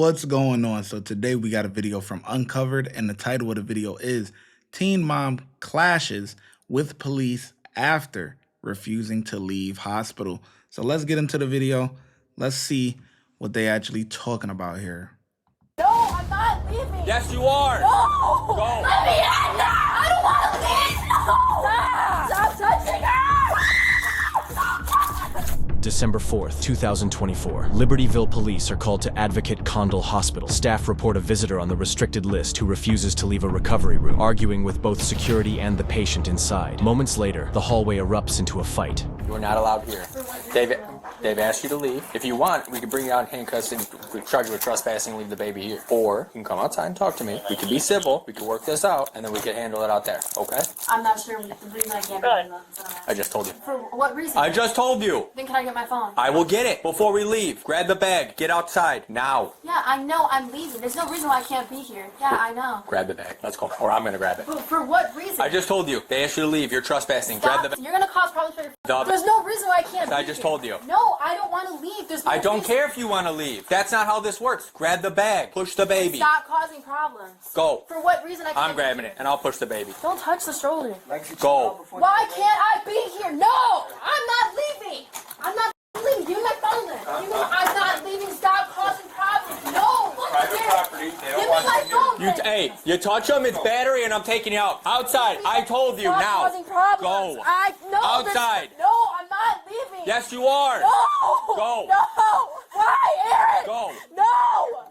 What's going on? So today we got a video from Uncovered, and the title of the video is Teen Mom Clashes with Police After Refusing to Leave Hospital. So let's get into the video. Let's see what they actually talking about here. No, I'm not leaving. Yes, you are. No. Go. Let me in now. I don't want to leave. No. Stop touching her. December 4th, 2024. Libertyville police are called to Advocate Condell Hospital. Staff report a visitor on the restricted list who refuses to leave a recovery room, arguing with both security and the patient inside. Moments later, the hallway erupts into a fight. You are not allowed here. They've asked you to leave. If you want, we can bring you out in handcuffs and charge you with trespassing and leave the baby here. Or you can come outside and talk to me. We can be civil. We can work this out, and then we can handle it out there. Okay? I'm not sure the reason I can't be in the I just told you. For what reason? I just told you. Then can I get my phone? I will get it before we leave. Grab the bag. Get outside now. Yeah, I know I'm leaving. There's no reason why I can't be here. Yeah, I know. Grab the bag. Let's go. Or I'm gonna grab it. But for what reason? I just told you. They asked you to leave. You're trespassing. Stop. Grab the bag. You're gonna cause problems for your. The- There's no reason why I can't be I just here. told you. No, I don't want to leave. There's no I don't reason. care if you want to leave. That's not how this works. Grab the bag. Push the baby. Stop causing problems. Go. For what reason I can't I'm grabbing be it, here? and I'll push the baby. Don't touch the stroller. Go. Why can't I be here? No! I'm not leaving! I'm not leaving. Give me my phone then. I'm not leaving. Stop causing problems. No! Private property. They don't Give me want my you phone You, then. hey, you touch them, it's battery, and I'm taking you out. Outside. I told you Stop now. causing problems. Go. No, Outside. No, I'm not leaving. Yes, you are. No! Go. No! Why, Aaron? Go. No!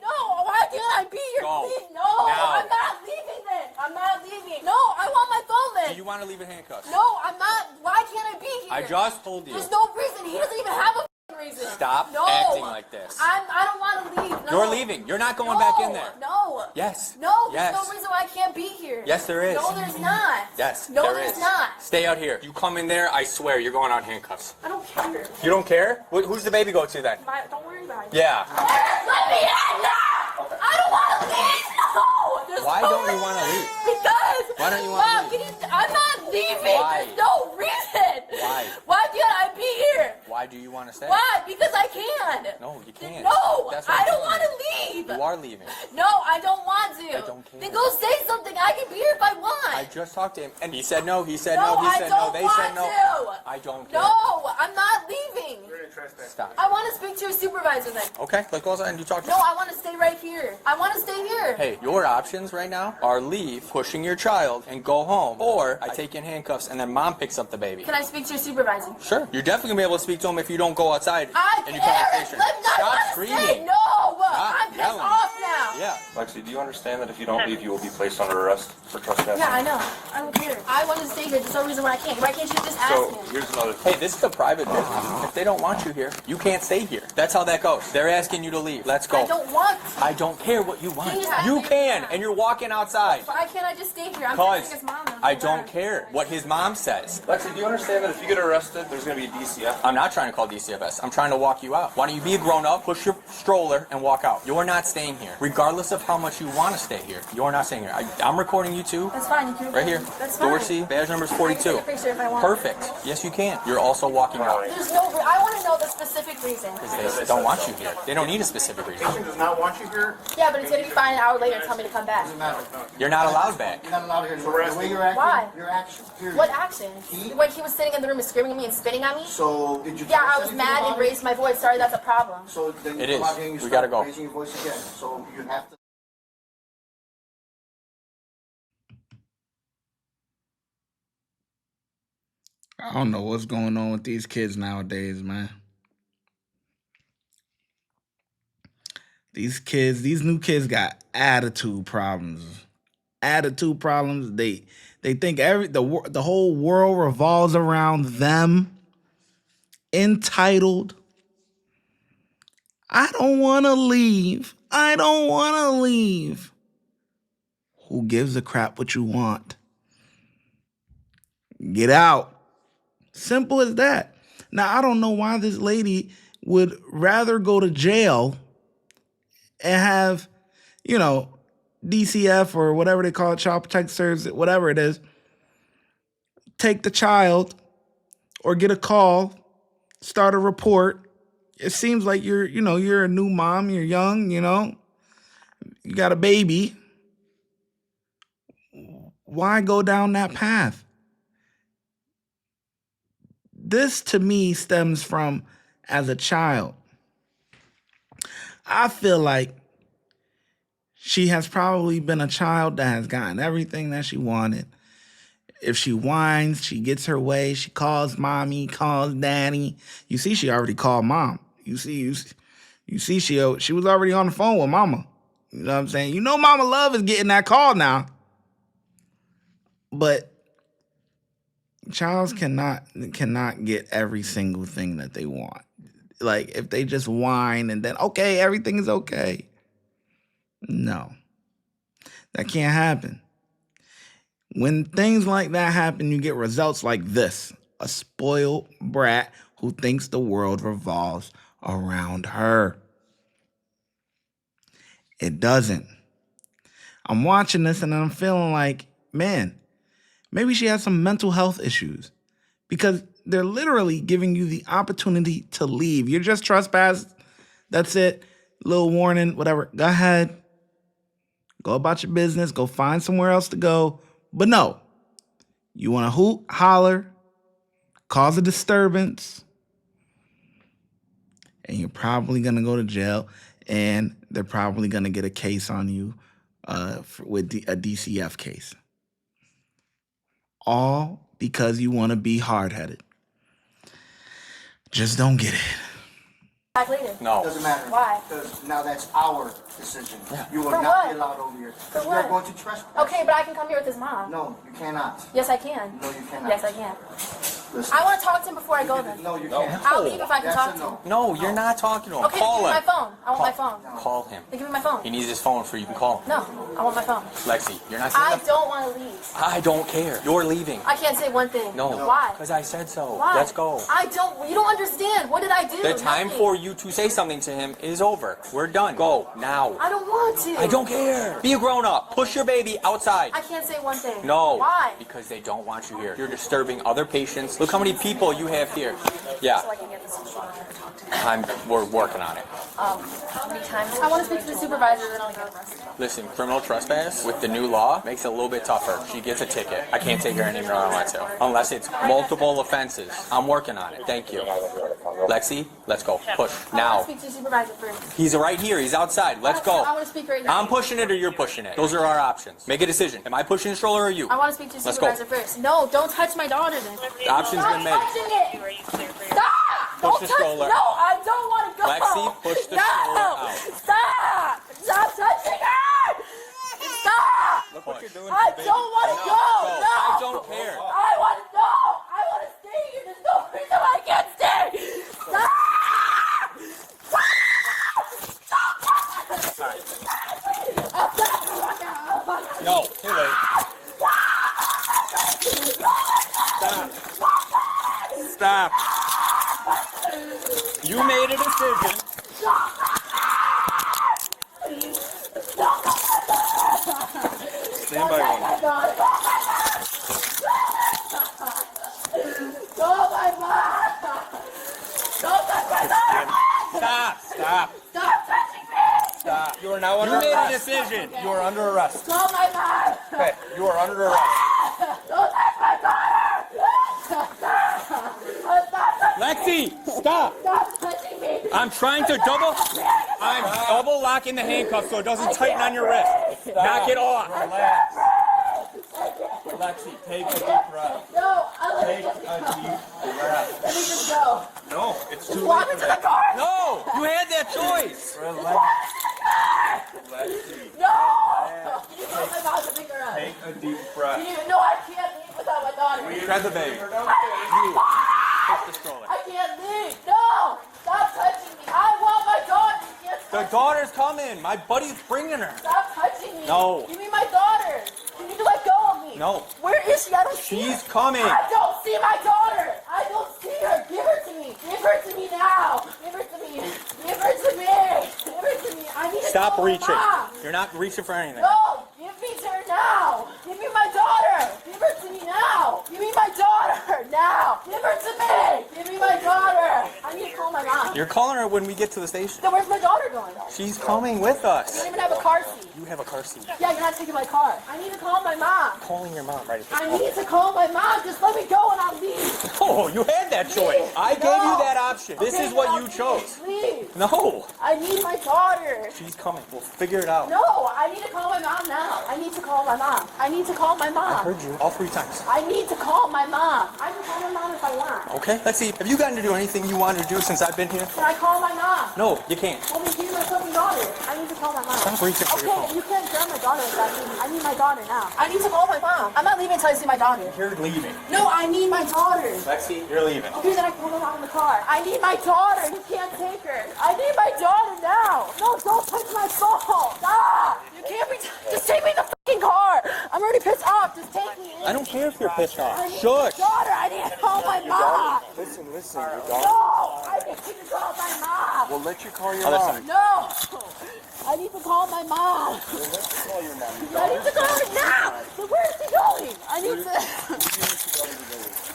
No! Why can't I be here? Go. Please, no! Now. I'm not leaving then. I'm not leaving. No, I want my phone then. Do you want to leave in handcuffs? No, I'm not. Why can't I be here? I just told you. There's no reason. He doesn't even have a reason. Stop No. acting like this. I don't want to leave. No. You're leaving. You're not going back in there. No. Yes. No, there's Yes. no reason why I can't be here. Yes, there is. No, there's not. Yes, No, there there's is. not. Stay out here. You come in there, I swear, you're going out in handcuffs. I don't care. You don't care? Who's the baby go to then? Don't worry about it. Yeah. Let me in now. I don't want to leave. No. There's Why no don't you reason. want to leave? Because. Why don't you wanna Mom, leave? I'm not leaving. Why? There's no reason. Why? Why can't I be here? Why do you want to stay? Why? Because I can. No, you can't. No, That's what I I'm don't telling want you. to leave. You are leaving. No, I don't want to. I don't care. Then go say something. I can be here if I want. I just talked to him, and he said no, he said No, no, he I said don't no, they want said no. to. I don't care. No, I'm not leaving. Stop. I want to speak to a supervisor then. Okay, let's go outside and you talk to No, him. I want to stay right here. I want to stay here. Hey, your options right now are leave, pushing your child, and go home, or I take you in handcuffs, and then mom picks up the baby. Can I speak to a supervisor? Sure. You're definitely gonna be able to speak to him if you don't go outside and you Aaron, take a station. let me Stop not screaming. stay. No, I'm pissed yelling. off now. Yeah. Lexi, do you understand that if you don't leave, you will be placed under arrest for trespassing? Yeah, I know. I don't care. I want to stay here. There's no reason why I can't. Why can't you just ask So him? here's another thing. Hey, this is a private business. If they don't want you here, you can't stay here. That's how that goes. They're asking you to leave. Let's go. I don't want to. I don't care what you want. Can you just ask You me? can, and you're walking outside. Why can't I just stay here? I'm Because texting his mom. I don't care what his mom says. Lexi, do you understand that if you get arrested, there's going to be a DCF? I'm not trying to call DCFS. I'm trying to walk you out. Why don't you be a grown-up, push your stroller, and walk out? You're not staying here. Regardless of how much you want to stay here, you're not staying here. I'm recording you too. That's fine. You can. Right here. That's fine. Dorsey, badge number is I can 42. take a picture if I want. Perfect. Yes, you can. You're also walking out. There's no. I want to know the specific reason. They don't want you here. They don't need a specific reason. Patient does not want you here. Yeah, but it's gonna be fine an hour later and tell me to come back. Doesn't matter. You're not allowed back. You're not allowed here. The way you're acting, Why? your action. Period. What action? He- When he was sitting in the room and screaming at me and spitting at me? So did you? Yeah, tell I us was anything mad about and it? raised my voice. Sorry, that's a problem. So then you It come is. out here and you We start gotta go. raising your voice again. So you have to. I don't know what's going on with these kids nowadays, man. These new kids got attitude problems. Attitude problems. They think the whole world revolves around them. Entitled. I don't want to leave. I don't want to leave. Who gives a crap what you want? Get out. Simple as that. Now, I don't know why this lady would rather go to jail and have, DCF or whatever they call it, Child Protective Services, whatever it is, take the child or get a call, start a report. It seems like you're a new mom, you're young, you got a baby. Why go down that path? This to me stems from as a child. I feel like she has probably been a child that has gotten everything that she wanted. If she whines, she gets her way. She calls mommy, calls daddy. You see, she already called mom. You see, she was already on the phone with mama. You know what I'm saying? You know, Mama Love is getting that call now. But childs cannot get every single thing that they want. Like, if they just whine and then, okay, everything is okay. No, that can't happen. When things like that happen, you get results like this. A spoiled brat who thinks the world revolves around her. It doesn't. I'm watching this and I'm feeling like, man, maybe she has some mental health issues, because they're literally giving you the opportunity to leave. You're just trespassed. That's it. Little warning, whatever. Go ahead. Go about your business. Go find somewhere else to go. But no, you want to hoot, holler, cause a disturbance, and you're probably going to go to jail, and they're probably going to get a case on you with a DCF case. All because you want to be hard-headed. Just don't get it. Back later. No. Doesn't matter. Why? Because now that's our decision. Yeah. You will For not what? be allowed over here. For Because we what? are going to trespass. Okay, but I can come here with his mom. No, you cannot. Yes, I can. No, you cannot. Yes, I can. Listen. I want to talk to him before I go then. No, you can't. I'll leave if I can That's talk a to no. him. No, you're not talking to him. Okay, Call give me him. my phone. I want my phone. Call him. Then give me my phone. He needs his phone so you can call him. No, I want my phone. Lexi, you're not I saying don't want to leave. I don't care. You're leaving. I can't say one thing. No. Why? Because I said so. Why? Let's go. You don't understand. What did I do? The time Nothing. for you to say something to him is over. We're done. Go now. I don't want to. I don't care. Be a grown up. Push your baby outside. I can't say one thing. No. Why? Because they don't want you here. You're disturbing other patients. Look how many people you have here. Yeah. So I can get this insurance. We're working on it. How many times? I want to speak to the supervisor, then I'll get arrested. Listen, criminal trespass with the new law makes it a little bit tougher. She gets a ticket. I can't take her anywhere I want to. Unless it's multiple offenses. I'm working on it. Thank you. Lexi, let's go. Push. I Now. want to speak to the supervisor first. He's right here. He's outside. Let's go. I want to speak right now. I'm pushing it or you're pushing it. Those are our options. Make a decision. Am I pushing the stroller or you? I want to speak to the Let's go. supervisor first. No, don't touch my daughter then. The option's Stop been made. touching it! Stop! Push Don't the touch- stroller. No, I don't want to go. Lexi, push the no. stroller out. Stop! Stop touching her! Stop! Look what you're doing. I don't want to go. No. I don't care. I want to go. I want to stay here. There's no reason why I can't stay. Stop! No, too late. Stop. Stop. You made a decision. Stand by one. Don't my mom! Don't touch my daughter! Stop. Stop. Stop touching me! Stop. You are now under You made a arrest. decision. You are under arrest. Don't my mom! Okay, you are under arrest. Don't touch my daughter! Stop! Lexi, stop. Stop touching me! I'm trying to I'm double locking the handcuffs so it doesn't tighten on your wrist. Knock it off. Relax. Lexi, take a deep breath. No, let me Take just a go. deep breath. Let me just go. No, it's too Walk late me for to the that. car. No, you had that choice. Relax. Lexi, No! You told my mom to pick her up. take a deep breath. No, I can't leave without my daughter. Grab the baby. Push the stroller. I can't leave. No! Stop touching me. I want my daughter. You can't The touch daughter's coming. My buddy's bringing her. Stop touching me. No. Give me my daughter. You need to let go of me. No. Where is she? I don't see her. She's coming. I don't see my daughter. I don't see her. Give her to me. Give her to me now. Give her to me. Give her to me. Give her to me. I need to Stop call my reaching. mom. You're not reaching for anything. No, give me to her now. Give me my daughter. Give her to me now. Give me my daughter now. Give her to me. Give me my daughter. I need to call my my mom. You're calling her when we get to the station. Then where's my daughter going? She's coming with I us. don't even have a car seat. You have a car seat. Yeah, you're not taking my car. I need to call my mom. Calling your mom right at this I moment. need to call my mom. Just let me go and I'll leave. Oh, you had that choice. I gave you that option. This Okay, is what I'll you chose. Leave. No. I need my daughter. She's coming. We'll figure it out. No, I need to call my mom now. I need to call my mom. I need to call my mom. I heard you all 3 times. I need to call my mom. I can call my mom if I want. Okay, let's see. Have you gotten to do anything you wanted to do since I've been here? Can I call my mom? No, you can't. Well, then here's my fucking daughter. I need to call my mom. Stop reaching for your Okay, phone. you can't grab my daughter like that. I need my daughter now. I need to call my mom. I'm not leaving until I see my daughter. You're leaving. No, I need my daughter. Lexi, you're leaving. Okay, then I can call my mom in the car. I need my daughter. You can't take her. I need my daughter now. No, don't touch my phone. Stop. You can't be. Just take me in the fucking car. I'm already pissed off. Just take me in. I don't care if you're pissed off. I need Shush. my daughter. I need to call my mom. Listen, your No, I need to call my mom. We'll let you call your mom. No, I need to call my mom. I need to call her now. So where is she going? I need to.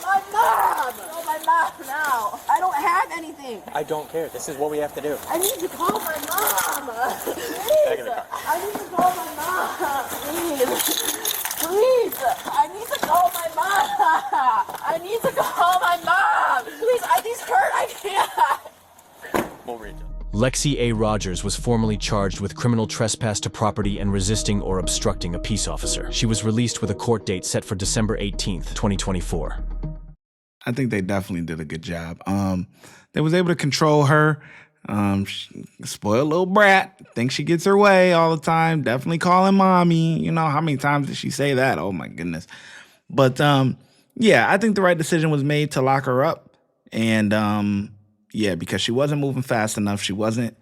My mom. Oh, my mom now. I don't have anything. I don't care. This is what we have to do. I need to call my mom. Please. I need to call my mom. Please. Please. I need to call my mom. I need to call my mom. Please. These hurt. I can't. We'll read it. Lexi A. Rogers was formally charged with criminal trespass to property and resisting or obstructing a peace officer. She was released with a court date set for December 18th, 2024. I think they definitely did a good job. They was able to control her. Spoiled little brat. Thinks she gets her way all the time. Definitely calling mommy. You know, how many times did she say that? Oh my goodness. But yeah, I think the right decision was made to lock her up. And yeah, because she wasn't moving fast enough. She wasn't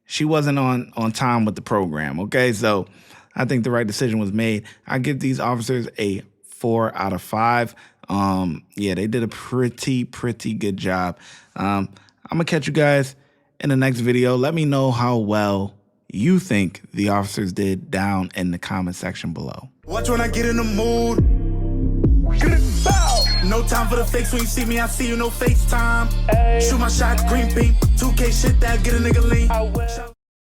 on time with the program. Okay, so I think the right decision was made. I give these officers a 4 out of 5. Yeah, they did a pretty good job. I'm gonna catch you guys in the next video. Let me know how well you think the officers did down in the comment section below. Watch when I get in the mood. No time for the fakes. When you see me, I see you, no FaceTime. Shoot my shot, green beam. 2K shit that get a nigga lean.